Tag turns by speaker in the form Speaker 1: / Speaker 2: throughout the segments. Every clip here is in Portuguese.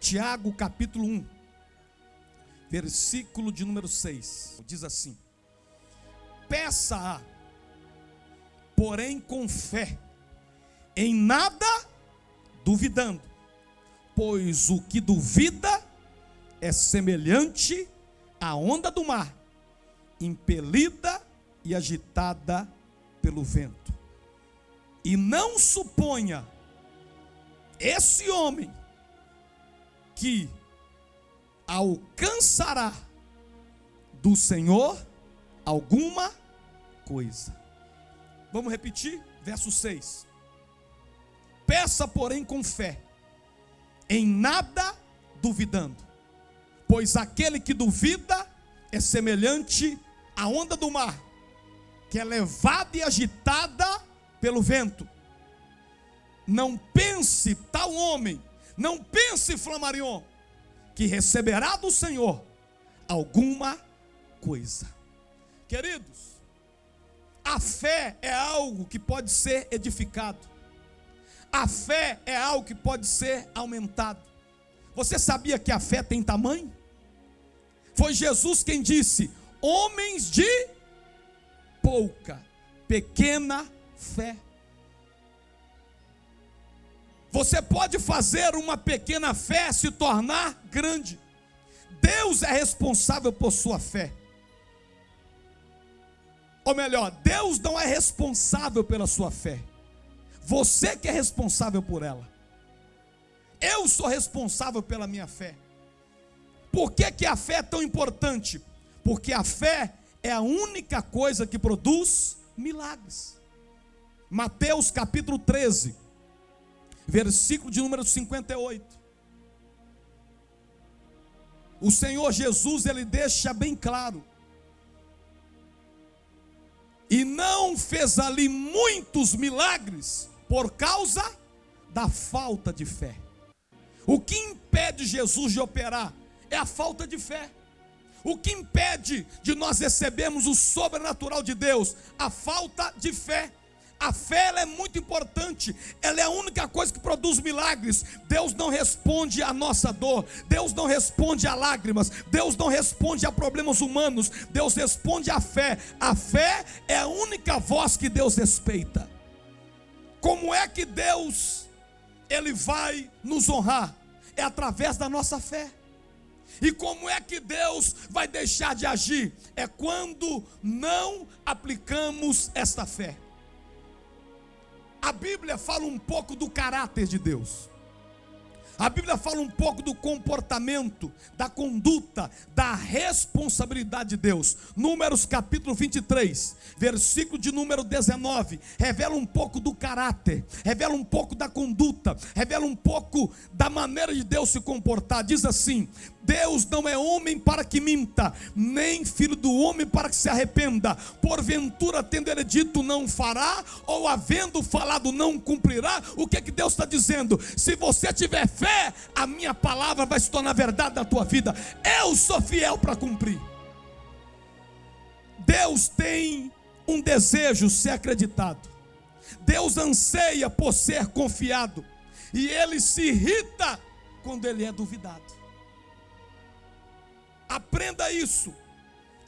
Speaker 1: Tiago capítulo 1, versículo de número 6, diz assim: peça, porém com fé, em nada duvidando, pois o que duvida é semelhante à onda do mar, impelida e agitada pelo vento. E não suponha esse homem que alcançará do Senhor alguma coisa. Vamos repetir? Verso 6. Peça, porém, com fé, em nada duvidando, pois aquele que duvida é semelhante à onda do mar, que é levada e agitada pelo vento. Não pense tal homem, não pense, Flammarion, que receberá do Senhor alguma coisa. Queridos, a fé é algo que pode ser edificado. A fé é algo que pode ser aumentado. Você sabia que a fé tem tamanho? Foi Jesus quem disse: homens de pequena fé. Você pode fazer uma pequena fé se tornar grande. Deus é responsável por sua fé. Ou melhor, Deus não é responsável pela sua fé. Você que é responsável por ela. Eu sou responsável pela minha fé. Por que que a fé é tão importante? Porque a fé é a única coisa que produz milagres. Mateus capítulo 13, versículo de número 58. O Senhor Jesus, ele deixa bem claro: e não fez ali muitos milagres por causa da falta de fé. O que impede Jesus de operar é a falta de fé. O que impede de nós recebermos o sobrenatural de Deus? A falta de fé. A fé, ela é muito importante. Ela é a única coisa que produz milagres. Deus não responde à nossa dor. Deus não responde a lágrimas. Deus não responde a problemas humanos. Deus responde à fé. A fé é a única voz que Deus respeita. Como é que Deus, ele vai nos honrar? É através da nossa fé. E como é que Deus vai deixar de agir? É quando não aplicamos esta fé. A Bíblia fala um pouco do caráter de Deus. A Bíblia fala um pouco do comportamento, da conduta, da responsabilidade de Deus. Números capítulo 23, versículo de número 19, revela um pouco do caráter, revela um pouco da conduta, revela um pouco da maneira de Deus se comportar. Diz assim: Deus não é homem para que minta, nem filho do homem para que se arrependa. Porventura, tendo ele dito, não fará, ou havendo falado, não cumprirá. O que é que Deus está dizendo? Se você tiver fé, a minha palavra vai se tornar verdade na tua vida. Eu sou fiel para cumprir. Deus tem um desejo ser acreditado. Deus anseia por ser confiado. E ele se irrita quando ele é duvidado. Aprenda isso.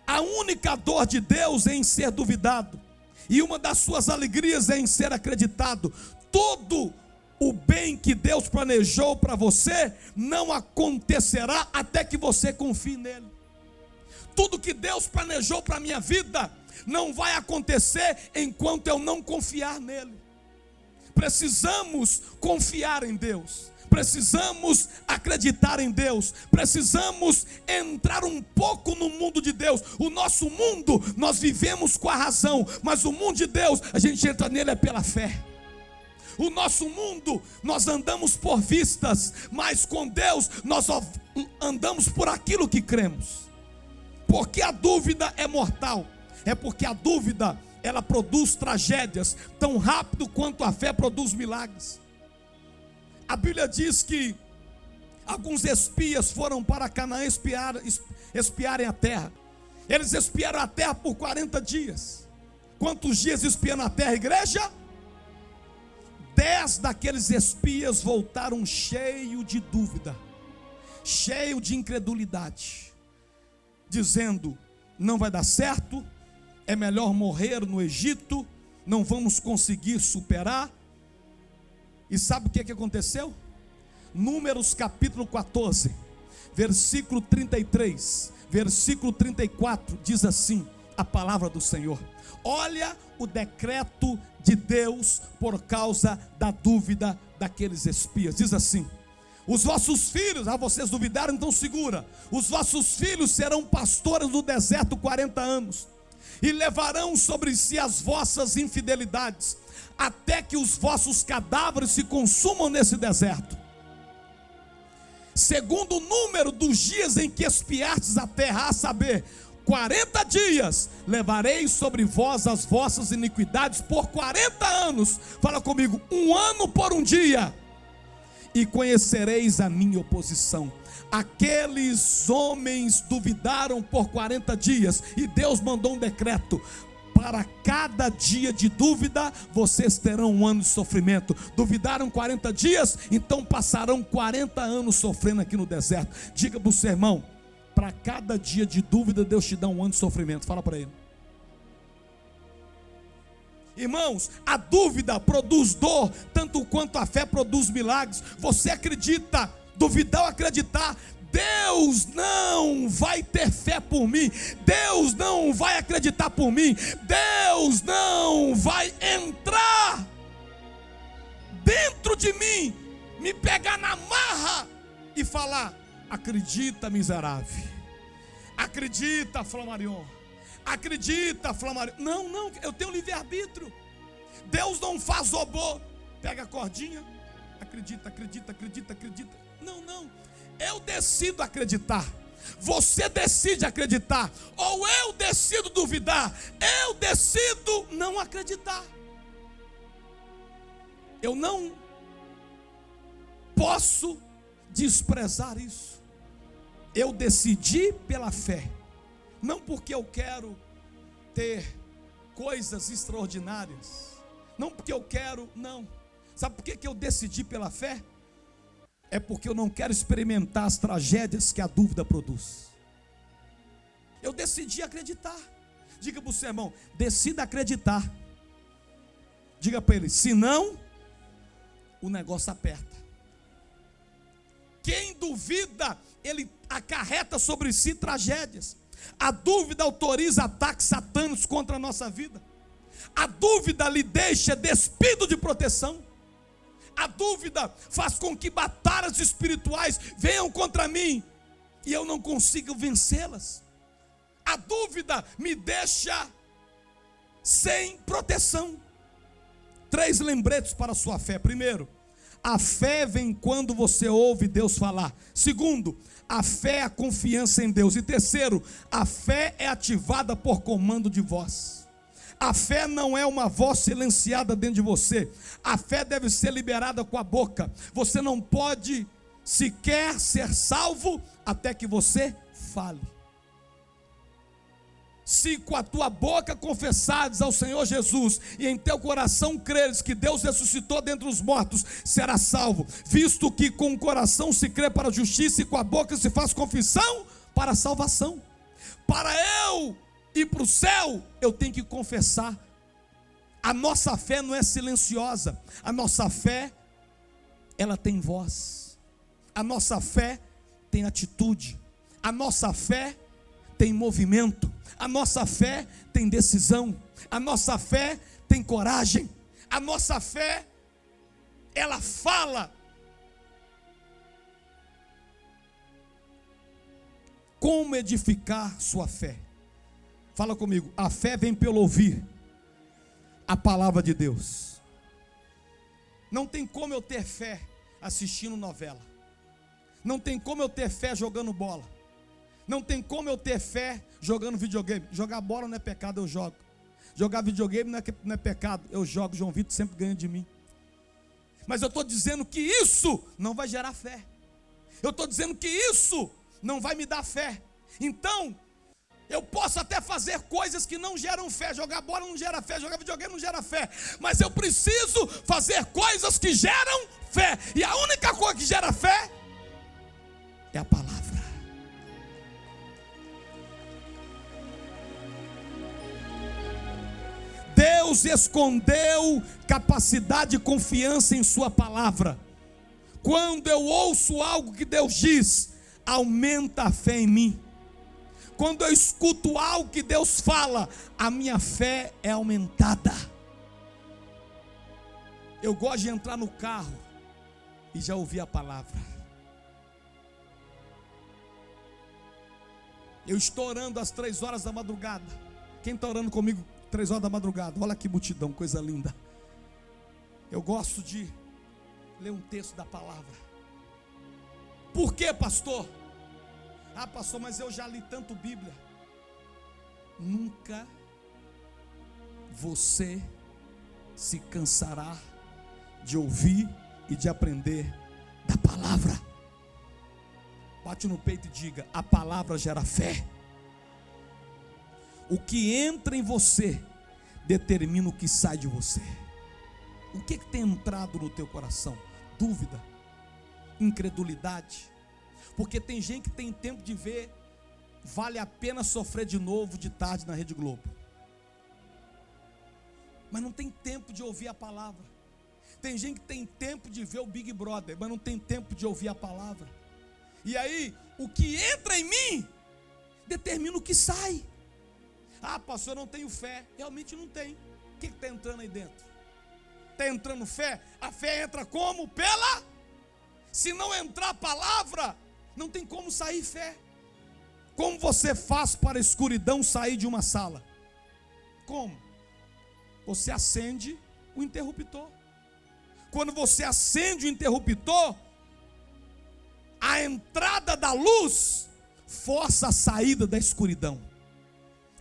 Speaker 1: A única dor de Deus é em ser duvidado, e uma das suas alegrias é em ser acreditado. Todo o bem que Deus planejou para você não acontecerá até que você confie nele. Tudo que Deus planejou para a minha vida não vai acontecer enquanto eu não confiar nele. Precisamos confiar em Deus. Precisamos acreditar em Deus. Precisamos entrar um pouco no mundo de Deus. O nosso mundo, nós vivemos com a razão, mas o mundo de Deus, a gente entra nele é pela fé. O nosso mundo, nós andamos por vistas, mas com Deus nós só andamos por aquilo que cremos. Porque a dúvida é mortal. É porque a dúvida, ela produz tragédias tão rápido quanto a fé produz milagres. A Bíblia diz que alguns espias foram para Canaã espiarem a terra. Eles espiaram a terra por 40 dias. Quantos dias espiando a terra, igreja? 10 daqueles espias voltaram cheios de dúvida. cheio de incredulidade, dizendo: não vai dar certo, é melhor morrer no Egito, não vamos conseguir superar. E sabe o que aconteceu? Números capítulo 14, versículo 33, versículo 34, diz assim a palavra do Senhor: olha o decreto de Deus por causa da dúvida daqueles espias. Diz assim: os vossos filhos, vocês duvidaram, então segura. Os vossos filhos serão pastores no deserto 40 anos, e levarão sobre si as vossas infidelidades, até que os vossos cadáveres se consumam nesse deserto. Segundo o número dos dias em que espiastes a terra, a saber, 40 dias, levarei sobre vós as vossas iniquidades por 40 anos. Fala comigo: um ano por um dia. E conhecereis a minha oposição. Aqueles homens duvidaram por 40 dias, e Deus mandou um decreto: para cada dia de dúvida, vocês terão um ano de sofrimento. Duvidaram 40 dias, então passarão 40 anos sofrendo aqui no deserto. Diga para o seu irmão: para cada dia de dúvida, Deus te dá um ano de sofrimento. Fala para ele. Irmãos, a dúvida produz dor, tanto quanto a fé produz milagres. Você acredita, duvidar ou acreditar, Deus não vai ter fé por mim, Deus não vai acreditar por mim, Deus não vai entrar dentro de mim, me pegar na marra e falar: acredita, miserável, acredita, Flamarion, acredita, Flamarion. Não, eu tenho livre-arbítrio. Deus não faz robô, pega a cordinha, acredita. Não, eu decido acreditar. Você decide acreditar, ou eu decido duvidar. Eu decido não acreditar. Eu não posso desprezar isso. Eu decidi pela fé, não porque eu quero ter coisas extraordinárias, não porque eu quero, não. Sabe por que eu decidi pela fé? É porque eu não quero experimentar as tragédias que a dúvida produz. Eu decidi acreditar. Diga para o seu irmão: decida acreditar. Diga para ele: senão o negócio aperta. Quem duvida, ele acarreta sobre si tragédias. A dúvida autoriza ataques satânicos contra a nossa vida. A dúvida lhe deixa despido de proteção. A dúvida faz com que batalhas espirituais venham contra mim e eu não consigo vencê-las. A dúvida me deixa sem proteção. 3 lembretes para a sua fé. Primeiro, a fé vem quando você ouve Deus falar. Segundo, a fé é a confiança em Deus. E terceiro, a fé é ativada por comando de voz. A fé não é uma voz silenciada dentro de você. A fé deve ser liberada com a boca. Você não pode sequer ser salvo até que você fale. Se com a tua boca confessares ao Senhor Jesus e em teu coração creres que Deus ressuscitou dentre os mortos, serás salvo. Visto que com o coração se crê para a justiça e com a boca se faz confissão para a salvação. Para eu ir para o céu, eu tenho que confessar. A nossa fé não é silenciosa. A nossa fé, ela tem voz. A nossa fé tem atitude. A nossa fé tem movimento. A nossa fé tem decisão. A nossa fé tem coragem. A nossa fé, ela fala. Como edificar sua fé? Fala comigo: a fé vem pelo ouvir a palavra de Deus. Não tem como eu ter fé assistindo novela. Não tem como eu ter fé jogando bola. Não tem como eu ter fé jogando videogame. Jogar bola não é pecado, eu jogo. Jogar videogame não é pecado, eu jogo. João Vitor sempre ganha de mim. Mas eu estou dizendo que isso não vai gerar fé. Eu estou dizendo que isso não vai me dar fé. Então, eu posso até fazer coisas que não geram fé. Jogar bola não gera fé, jogar videogame não gera fé. Mas eu preciso fazer coisas que geram fé. E a única coisa que gera fé é a palavra. Deus escondeu capacidade e confiança em sua palavra. Quando eu ouço algo que Deus diz, aumenta a fé em mim. Quando eu escuto algo que Deus fala, a minha fé é aumentada. Eu gosto de entrar no carro e já ouvir a palavra. Eu estou orando às 3 horas da madrugada. Quem está orando comigo 3 horas da madrugada? Olha que multidão, coisa linda. Eu gosto de ler um texto da palavra. Por quê, pastor? Ah, pastor, mas eu já li tanto Bíblia. Nunca você se cansará de ouvir e de aprender da palavra. Bate no peito e diga: a palavra gera fé. O que entra em você determina o que sai de você. O que tem entrado no teu coração? Dúvida, incredulidade. Porque tem gente que tem tempo de ver Vale a Pena Sofrer de Novo de tarde na Rede Globo, mas não tem tempo de ouvir a palavra. Tem gente que tem tempo de ver o Big Brother, mas não tem tempo de ouvir a palavra. E aí, o que entra em mim determina o que sai. Ah, pastor, eu não tenho fé. Realmente não tem. O que está entrando aí dentro? Está entrando fé? A fé entra como? Pela. Se não entrar a palavra, não tem como sair fé. Como você faz para a escuridão sair de uma sala? Como? Você acende o interruptor. Quando você acende o interruptor, a entrada da luz força a saída da escuridão.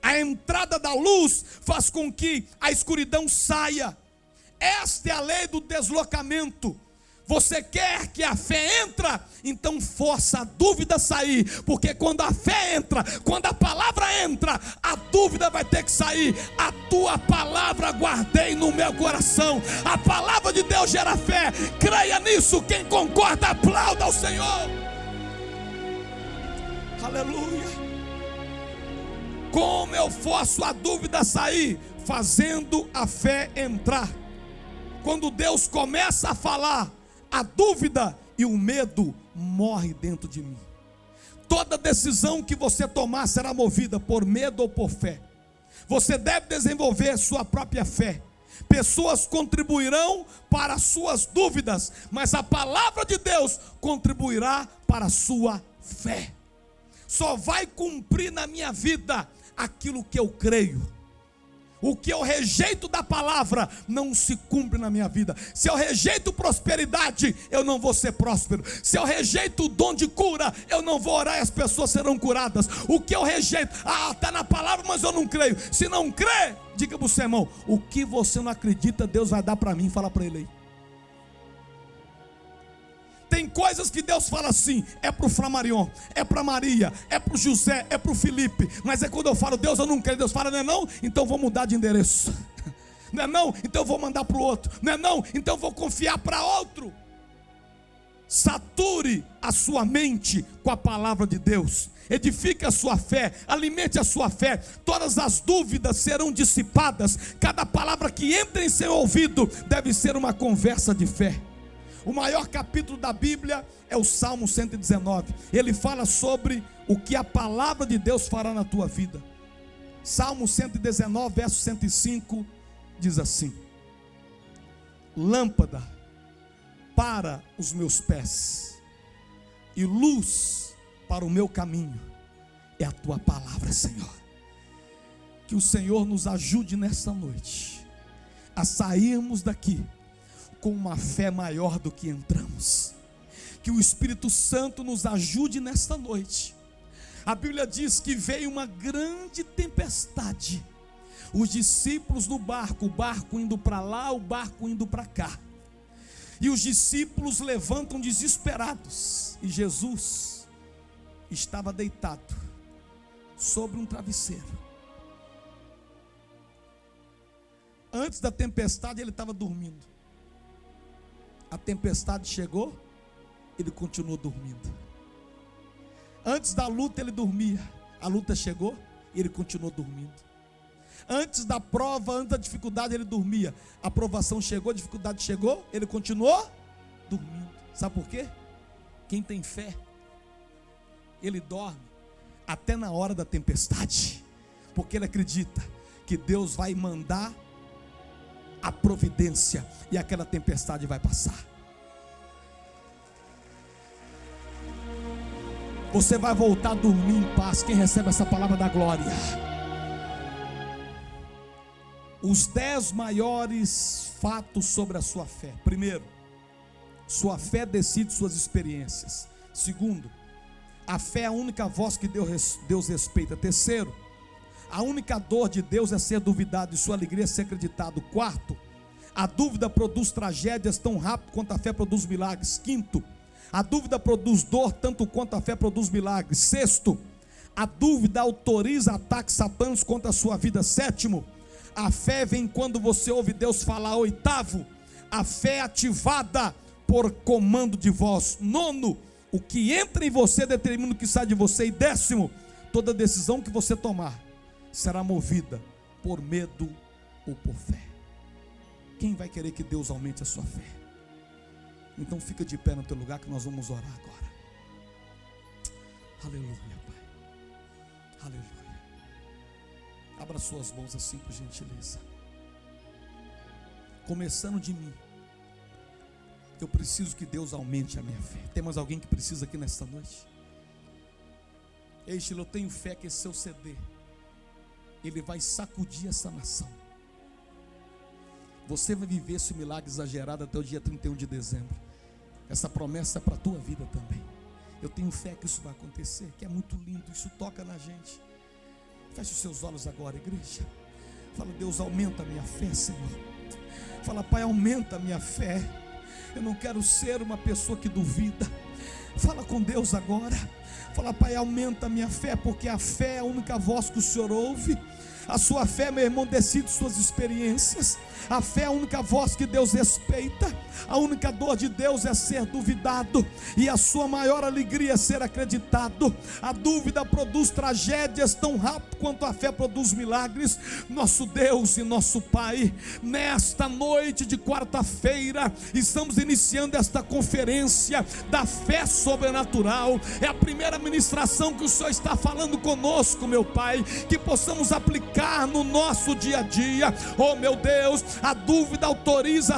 Speaker 1: A entrada da luz faz com que a escuridão saia. Esta é a lei do deslocamento. Você quer que a fé entra? Então força a dúvida sair. Porque quando a fé entra, quando a palavra entra, a dúvida vai ter que sair. A tua palavra guardei no meu coração. A palavra de Deus gera fé. Creia nisso. Quem concorda, aplauda ao Senhor. Aleluia. Como eu forço a dúvida sair? Fazendo a fé entrar. Quando Deus começa a falar, a dúvida e o medo morrem dentro de mim. Toda decisão que você tomar será movida por medo ou por fé. Você deve desenvolver sua própria fé. Pessoas contribuirão para as suas dúvidas, mas a palavra de Deus contribuirá para a sua fé. Só vai cumprir na minha vida aquilo que eu creio. O que eu rejeito da palavra não se cumpre na minha vida. Se eu rejeito prosperidade, eu não vou ser próspero. Se eu rejeito o dom de cura, eu não vou orar e as pessoas serão curadas. O que eu rejeito, está na palavra, mas eu não creio. Se não crê, diga para o seu irmão: o que você não acredita, Deus vai dar para mim. Fala para ele aí. Tem coisas que Deus fala assim, é para o Flamarion, é para Maria, é para o José, é para o Felipe. Mas é quando eu falo, Deus, eu não quero. Deus fala, não é não? Então vou mudar de endereço. Não é não? Então eu vou mandar para o outro. Não é não? Então eu vou confiar para outro. Sature a sua mente com a palavra de Deus. Edifique a sua fé, alimente a sua fé. Todas as dúvidas serão dissipadas. Cada palavra que entra em seu ouvido deve ser uma conversa de fé. O maior capítulo da Bíblia é o Salmo 119. Ele fala sobre o que a palavra de Deus fará na tua vida. Salmo 119, verso 105, diz assim: lâmpada para os meus pés e luz para o meu caminho é a tua palavra, Senhor. Que o Senhor nos ajude nessa noite a sairmos daqui com uma fé maior do que entramos. Que o Espírito Santo nos ajude nesta noite. A Bíblia diz que veio uma grande tempestade. Os discípulos no barco, o barco indo para lá, o barco indo para cá. E os discípulos levantam desesperados. E Jesus estava deitado sobre um travesseiro. Antes da tempestade ele estava dormindo. A tempestade chegou, ele continuou dormindo. Antes da luta ele dormia. A luta chegou e ele continuou dormindo. Antes da prova, antes da dificuldade ele dormia. A provação chegou, a dificuldade chegou, ele continuou dormindo. Sabe por quê? Quem tem fé, ele dorme até na hora da tempestade, porque ele acredita que Deus vai mandar a providência e aquela tempestade vai passar. Você vai voltar a dormir em paz. Quem recebe essa palavra da glória? Os 10 maiores fatos sobre a sua fé. Primeiro, sua fé decide suas experiências. Segundo, a fé é a única voz que Deus respeita. Terceiro, a única dor de Deus é ser duvidado e sua alegria é ser acreditado. Quarto, a dúvida produz tragédias tão rápido quanto a fé produz milagres. Quinto, a dúvida produz dor tanto quanto a fé produz milagres. Sexto, a dúvida autoriza ataques satânicos contra a sua vida. Sétimo, a fé vem quando você ouve Deus falar. Oitavo, a fé é ativada por comando de voz. Nono, o que entra em você determina o que sai de você. E décimo, toda decisão que você tomar será movida por medo ou por fé. Quem vai querer que Deus aumente a sua fé? Então fica de pé no teu lugar que nós vamos orar agora. Aleluia, Pai. Aleluia. Abra suas mãos assim por gentileza. Começando de mim. Eu preciso que Deus aumente a minha fé. Tem mais alguém que precisa aqui nesta noite? Ei, Sheila, eu tenho fé que esse seu CD, ele vai sacudir essa nação. Você vai viver esse milagre exagerado até o dia 31 de dezembro. Essa promessa é para a tua vida também. Eu tenho fé que isso vai acontecer, que é muito lindo, isso toca na gente. Feche os seus olhos agora, igreja. Fala, Deus, aumenta a minha fé, Senhor. Fala, Pai, aumenta a minha fé. Eu não quero ser uma pessoa que duvida. Fala com Deus agora. Fala, Pai, aumenta a minha fé, porque a fé é a única voz que o Senhor ouve. A sua fé, meu irmão, decide suas experiências. A fé é a única voz que Deus respeita. A única dor de Deus é ser duvidado, e a sua maior alegria é ser acreditado. A dúvida produz tragédias tão rápido quanto a fé produz milagres. Nosso Deus e nosso Pai, nesta noite de quarta-feira, estamos iniciando esta conferência da fé sobrenatural. É a primeira ministração que o Senhor está falando conosco, meu Pai, que possamos aplicar no nosso dia a dia. Oh, meu Deus, a dúvida autoriza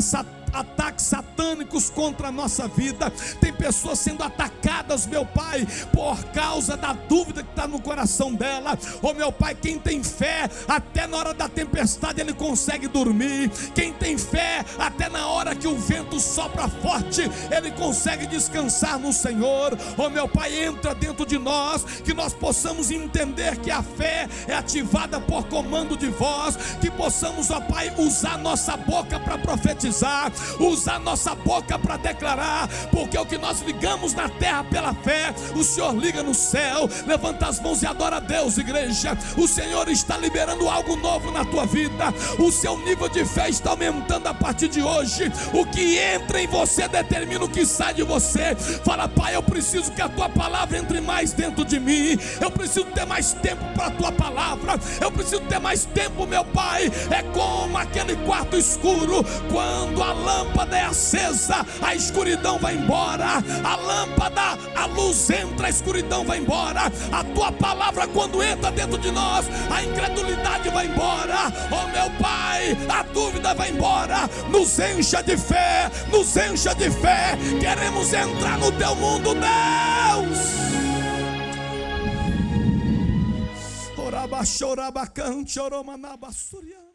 Speaker 1: ataques satânicos contra a nossa vida. Tem pessoas sendo atacadas, meu Pai, por causa da dúvida que está no coração dela. Oh, meu Pai, quem tem fé, até na hora da tempestade ele consegue dormir. Quem tem fé, até na hora que o vento sopra forte, ele consegue descansar no Senhor. Oh, meu Pai, entra dentro de nós, que nós possamos entender que a fé é ativada por comando de voz, que possamos, ó Pai, usar nossa boca para profetizar, usar nossa boca para declarar, porque o que nós ligamos na terra pela fé, o Senhor liga no céu. Levanta as mãos e adora a Deus, igreja. O Senhor está liberando algo novo na tua vida. O seu nível de fé está aumentando a partir de hoje. O que entra em você determina o que sai de você. Fala, Pai, eu preciso que a tua palavra entre mais dentro de mim. Eu preciso ter mais tempo para a tua palavra. Eu preciso ter mais tempo, meu Pai. É como aquele quarto escuro, quando a lâmpada é acesa, a escuridão vai embora. A lâmpada, a luz entra, a escuridão vai embora. A tua palavra, quando entra dentro de nós, a incredulidade vai embora. Oh, meu Pai, a dúvida vai embora. Nos encha de fé, nos encha de fé. Queremos entrar no teu mundo, Deus. Oraba, choraba, cante, oromanaba, surian.